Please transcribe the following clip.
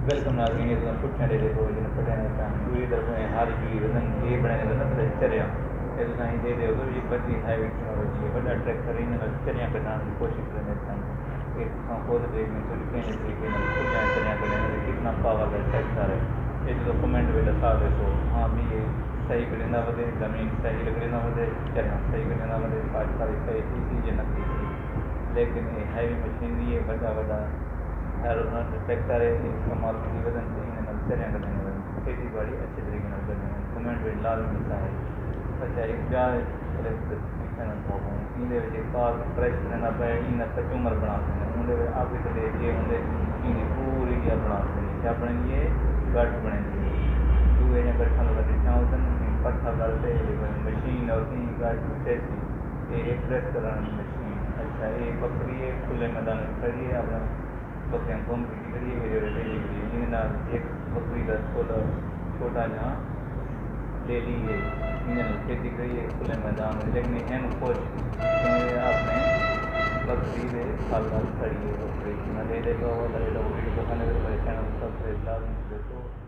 welcome ناظرین یہ پٹھیاں دے دیکھو جن پٹھیاں نے پوری طرف ہاری جی وزن یہ بنے تے چریا یہ تو دے دے یہ بڑی ہائی ٹیکنالوجی ہے بڑا ٹریکٹر ان چریاں کٹان کی کوشش کرنے تھے یہ خود دیکھ میں تو کہیں طریقے چریاں کرنے کتنا پاور ہے ٹریکٹر ہے یہ جو کمنٹ میں دکھا دے تو ہاں بھی یہ صحیح کرے نہ ودے زمین صحیح لگے نہ ودے چریاں صحیح کرے نہ ودے پاٹ ساری صحیح چیزیں نہ تھی لیکن یہ ہیوی مشینری ہے بڑا ہر ٹریکٹر ہے استعمال کی وجہ سے چریاں کرنے کھیتی باڑی اچھے طریقے سے کرنے کمنٹ میں لازمی ملتا ہے اچھا ایک جائے کار فریش رہنا پہ ان کچومر بنا سکتے اندر آپ دے کے اندر پوری بنا سکتے اپنے لیے گٹ بنے چوہے یا گٹھا لگا پتھر ڈالتے مشین اور گٹ یہ پریس کرنے مشین اچھا یہ بکری ہے کھلے میدان میں کھڑی ہے اپنا بکریاں گھوم کی کریے ویڈیو ڈیلی کریے جن ایک بکری کا چھوٹا جہاں ڈیلی ہے ان کھیتی کریے کھلے میدان میں لیکن این خوش آپ نے بکری کے سال کھڑی ہے بکری نہ دے دے گا وہ لگے گا ویڈیو کو چینل سبسکرائب لازمی دیکھو